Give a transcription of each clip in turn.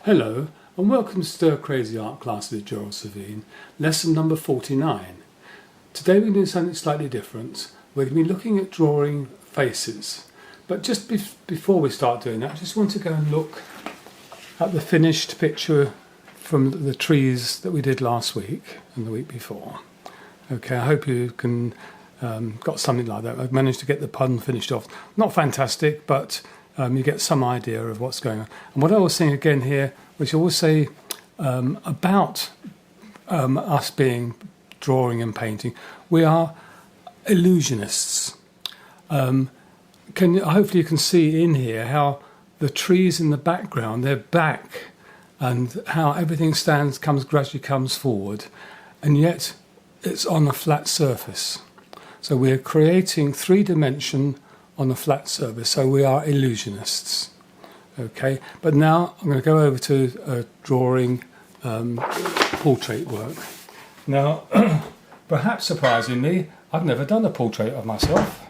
Hello and welcome to Stir Crazy Art Class with Gerald Savine, lesson number 49. Today we're going to do something slightly different. We're going to be looking at drawing faces. But just before we start doing that, I just want to go and look at the finished picture from the trees that we did last week and the week before. Okay, I hope you can got something like that. I've managed to get the pun finished off. Not fantastic, but you get some idea of what's going on. And what I was saying again here, which I always say about us being drawing and painting, we are illusionists. Hopefully you can see in here how the trees in the background, they're back, and how everything gradually comes forward, and yet it's on a flat surface. So we're creating 3-dimension on a flat surface, so we are illusionists. Okay, but now I'm going to go over to drawing portrait work. Now, perhaps surprisingly, I've never done a portrait of myself.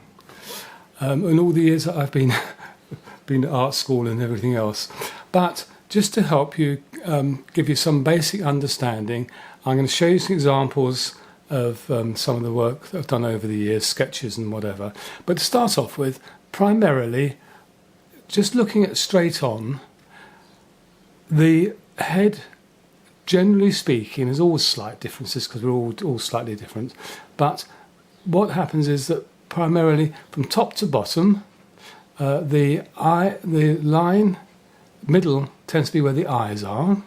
In all the years that I've been at art school and everything else. But just to help you, give you some basic understanding, I'm going to show you some examples of some of the work that I've done over the years, sketches and whatever. But to start off with, primarily, just looking at straight on, the head, generally speaking, there's always slight differences because we're all slightly different. But what happens is that primarily from top to bottom, the line middle tends to be where the eyes are.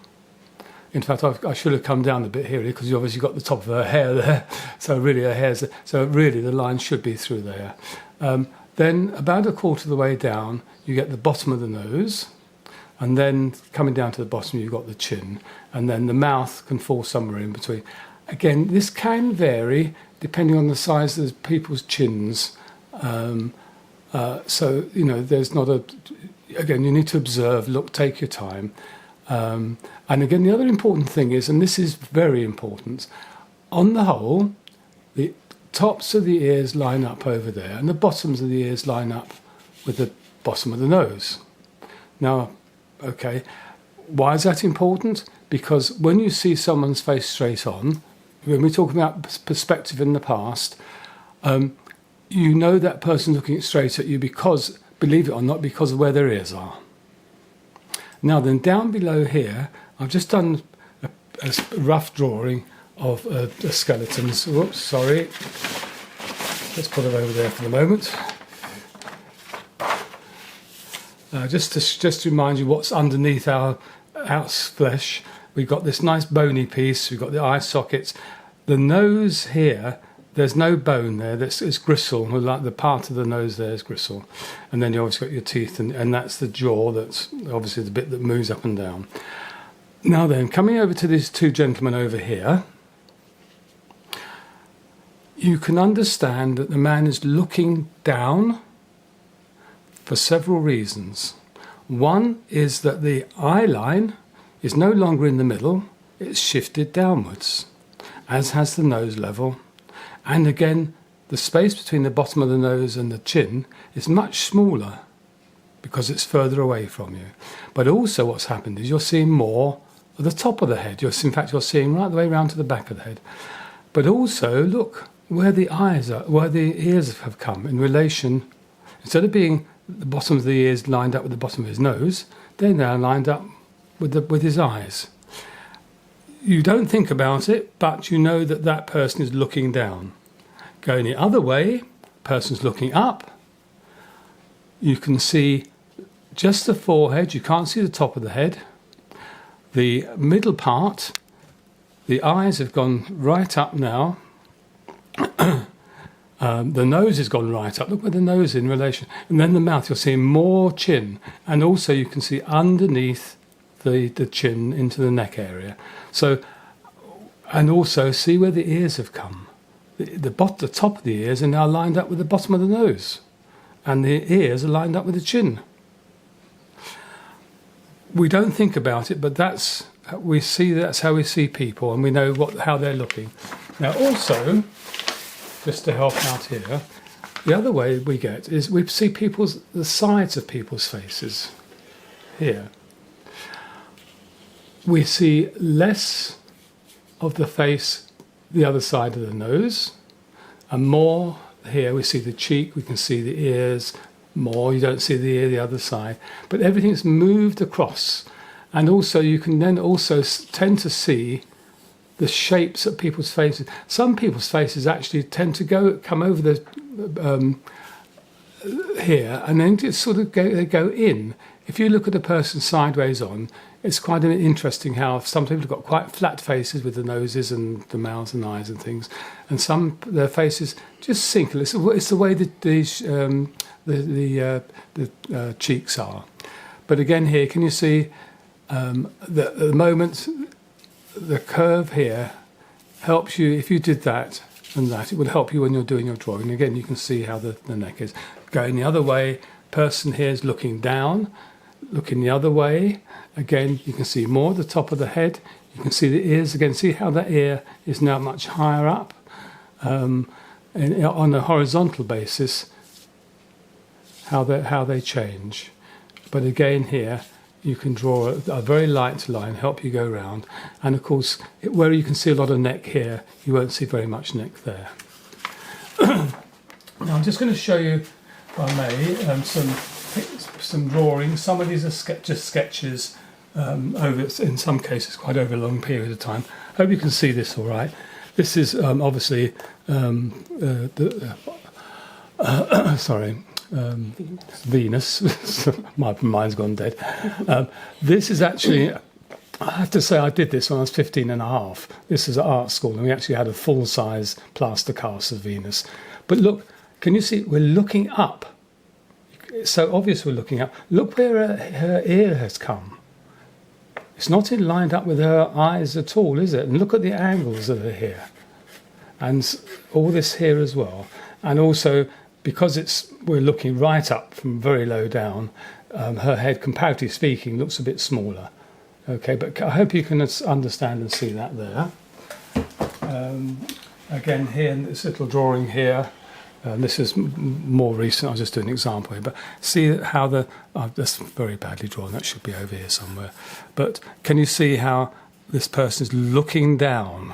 In fact, I should have come down a bit here because you obviously got the top of her hair there. So really her hair's there. So really the line should be through there. Then about a quarter of the way down, you get the bottom of the nose. And then coming down to the bottom, you've got the chin. And then the mouth can fall somewhere in between. Again, this can vary depending on the size of people's chins. So, you know, there's not a... Again, you need to observe, look, take your time. And again, the other important thing is, and this is very important, on the whole, the tops of the ears line up over there, and the bottoms of the ears line up with the bottom of the nose. Now, okay, why is that important? Because when you see someone's face straight on, when we're talking about perspective in the past, you know that person's looking straight at you because, believe it or not, because of where their ears are. Now then, down below here, I've just done a rough drawing of the skeletons. Whoops, sorry. Let's put it over there for the moment. Just to remind you what's underneath our flesh, we've got this nice bony piece, we've got the eye sockets. The nose here, there's no bone there, it's gristle, like the part of the nose there is gristle. And then you obviously got your teeth, and that's the jaw, that's obviously the bit that moves up and down. Now then, coming over to these two gentlemen over here, you can understand that the man is looking down for several reasons. One is that the eye line is no longer in the middle, it's shifted downwards, as has the nose level. And again, the space between the bottom of the nose and the chin is much smaller because it's further away from you. But also what's happened is you're seeing more of the top of the head. You're seeing right the way around to the back of the head. But also, look, where the eyes are, where the ears have come in relation, instead of being the bottom of the ears lined up with the bottom of his nose, they're now lined up with his eyes. You don't think about it, but you know that that person is looking down. Going the other way, person's looking up. You can see just the forehead, you can't see the top of the head. The middle part, the eyes have gone right up now. The nose has gone right up. Look where the nose is in relation. And then the mouth, you're seeing more chin. And also you can see underneath the chin into the neck area. So, and also see where the ears have come. The top of the ears are now lined up with the bottom of the nose. And the ears are lined up with the chin. We don't think about it, but that's how we see people, and we know how they're looking. Now also, just to help out here, the other way we get is we see the sides of people's faces here. we see less of the face, the other side of the nose, and more here. We see the cheek, we can see the ears more. You don't see the ear the other side, but everything's moved across. And also you can then also tend to see the shapes of people's faces. Some people's faces actually tend to come over the here, and then just sort of they go in. If you look at a person sideways on, it's quite interesting how some people have got quite flat faces with the noses and the mouths and eyes and things, and some their faces just sink. It's the way that the cheeks are. But again, here, can you see at the moment the curve here helps you? If you did that and that, it would help you when you're doing your drawing. Again, you can see how the neck is going the other way. Person here is looking down, looking the other way. Again, you can see more the top of the head. You can see the ears again. See how that ear is now much higher up. And on a horizontal basis, how they change. But again, here you can draw a very light line, help you go round. And of course, where you can see a lot of neck here, you won't see very much neck there. Now I'm just going to show you, if I may, some drawings. Some of these are just sketches over, in some cases, quite over a long period of time. Hope you can see this all right. This is obviously Venus. My mind's gone dead. This is actually, I have to say, I did this when I was 15 and a half. This is at art school, and we actually had a full-size plaster cast of Venus. But look, can you see, we're looking up. It's so obvious we're looking up. Look where her ear has come. It's not lined up with her eyes at all, is it? And look at the angles that are here. And all this here as well. And also, because we're looking right up from very low down, her head, comparatively speaking, looks a bit smaller. Okay, but I hope you can understand and see that there. Again, here in this little drawing here, this is more recent. I'll just do an example here. But see how that's very badly drawn. That should be over here somewhere. But can you see how this person is looking down?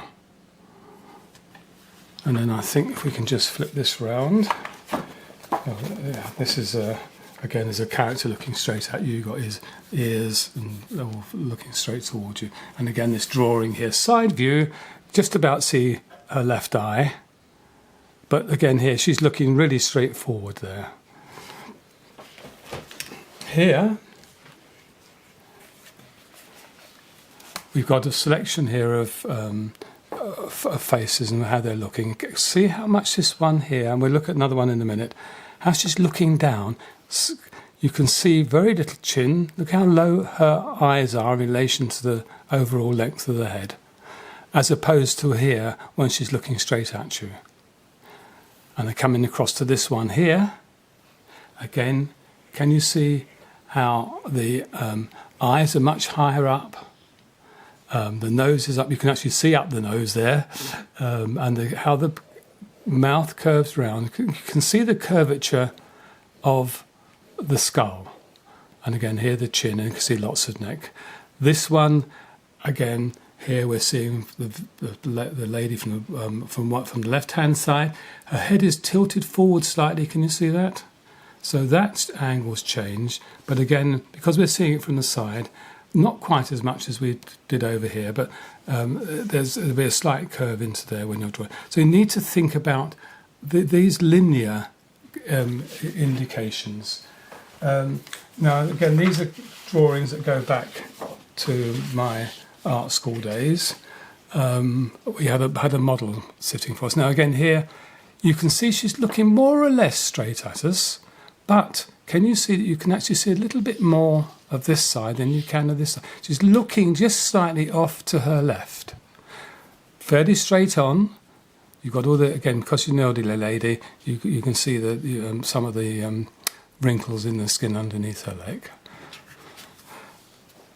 And then I think if we can just flip this round. Yeah, this is again, there's a character looking straight at you. You've got his ears and all looking straight towards you. And again, this drawing here, side view, just about see her left eye. But again, here she's looking really straight forward there. Here we've got a selection here of faces and how they're looking. See how much this one here, and we'll look at another one in a minute, how she's looking down. You can see very little chin. Look how low her eyes are in relation to the overall length of the head, as opposed to here when she's looking straight at you. And they're coming across to this one here. Again, can you see how the eyes are much higher up? The nose is up. You can actually see up the nose there. And how the mouth curves round. You can see the curvature of the skull. And again, here the chin, and you can see lots of neck. This one, again, here we're seeing the lady from the left-hand side. Her head is tilted forward slightly. Can you see that? So that angle's changed. But again, because we're seeing it from the side, not quite as much as we did over here, but there'll be a slight curve into there when you're drawing. So you need to think about these linear indications. Now, again, these are drawings that go back to my art school days. We had a model sitting for us. Now again here you can see she's looking more or less straight at us, but can you see that you can actually see a little bit more of this side than you can of this side? She's looking just slightly off to her left, fairly straight on. You've got all the, again, because you're an elderly lady, you can see some of the wrinkles in the skin underneath her leg.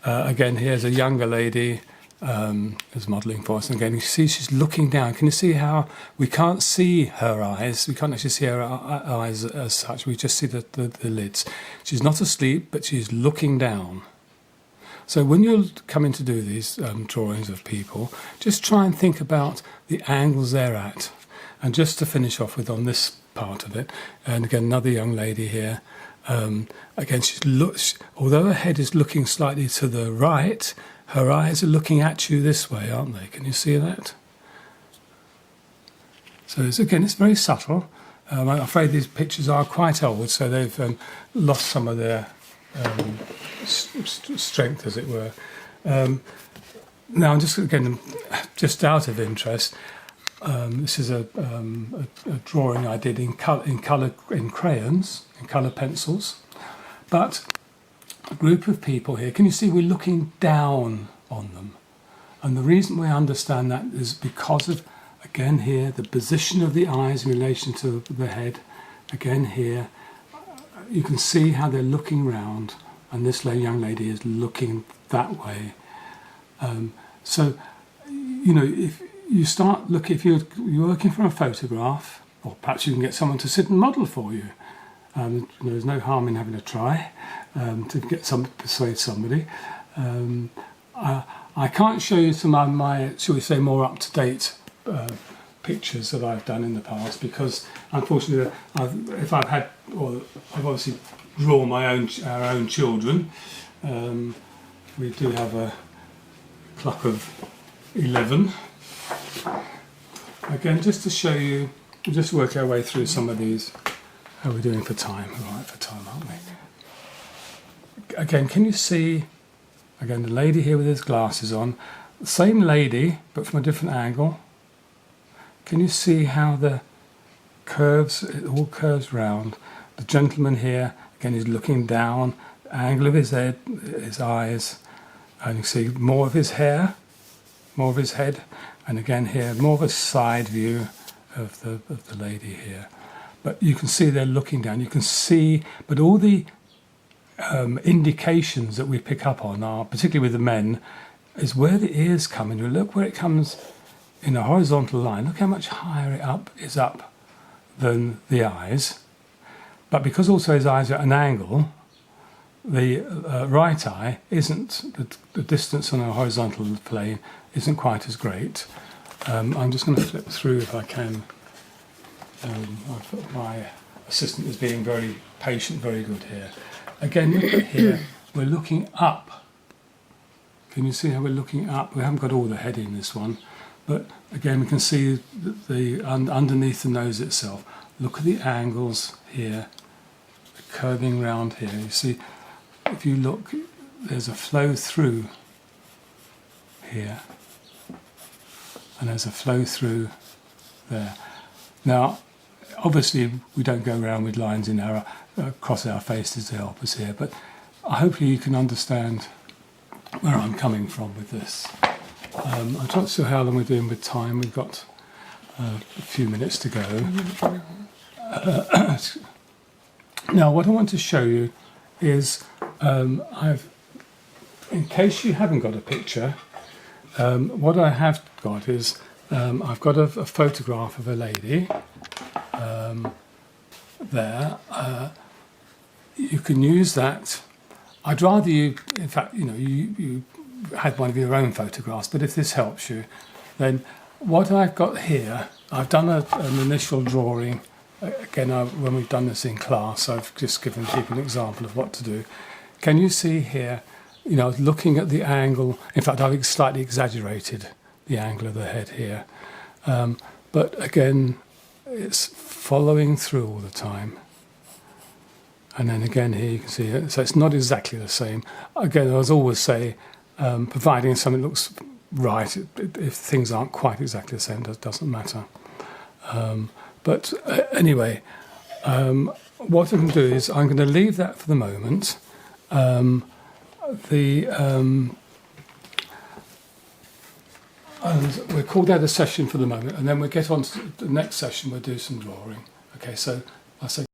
Again, here's a younger lady who's modelling for us. And again, you see she's looking down. Can you see how we can't see her eyes? We can't actually see her eyes as such. We just see the lids. She's not asleep, but she's looking down. So when you're coming to do these drawings of people, just try and think about the angles they're at. And just to finish off with on this part of it, and again, another young lady here. Again, although her head is looking slightly to the right, her eyes are looking at you this way, aren't they? Can you see that? So again, it's very subtle. I'm afraid these pictures are quite old, so they've lost some of their strength, as it were. Now, just out of interest, this is a drawing I did in crayons, in colour pencils. But a group of people here, can you see we're looking down on them? And the reason we understand that is because of, again here, the position of the eyes in relation to the head. Again here, you can see how they're looking round, and this young lady is looking that way. So, you know, if you start looking, if you're working for a photograph, or perhaps you can get someone to sit and model for you. There's no harm in having a try to persuade somebody. I can't show you some of my, shall we say, more up-to-date pictures that I've done in the past, because unfortunately, I've obviously drawn our own children. We do have a clock of 11. Again, just to show you, we'll just work our way through some of these. How are we doing for time? All right for time, aren't we? Again, can you see, again, the lady here with his glasses on, the same lady, but from a different angle. Can you see how it all curves round? The gentleman here, again, is looking down, the angle of his head, his eyes, and you see more of his hair, more of his head, and again here, more of a side view of the lady here. But you can see they're looking down. You can see, but all the indications that we pick up on are, particularly with the men, is where the ears come in. You look where it comes in a horizontal line. Look how much higher it is up than the eyes. But because also his eyes are at an angle, the right eye isn't, the distance on a horizontal plane isn't quite as great. I'm just going to flip through if I can. My assistant is being very patient, very good here. Again, look at here, we're looking up. Can you see how we're looking up? We haven't got all the head in this one, but again, we can see underneath the nose itself. Look at the angles here, curving round here. You see, if you look, there's a flow through here, and there's a flow through there. Now, obviously, we don't go around with lines in across our faces to help us here, but hopefully you can understand where I'm coming from with this. I'm not sure how long we're doing with time. We've got a few minutes to go. Now, what I want to show you is, in case you haven't got a picture, what I have got is, I've got a photograph of a lady there. You can use that. I'd rather you, in fact, you had one of your own photographs, but if this helps you, then what I've got here, I've done an initial drawing. Again, when we've done this in class, I've just given people an example of what to do. Can you see here, looking at the angle, in fact, I've slightly exaggerated the angle of the head here. But again, it's following through all the time. And then again here you can see it. So it's not exactly the same. Again, I always say, providing something looks right, if things aren't quite exactly the same, it doesn't matter. But anyway, what I'm going to do is I'm going to leave that for the moment. And we'll call that a session for the moment, and then we'll get on to the next session. We'll do some drawing. Okay, so I'll say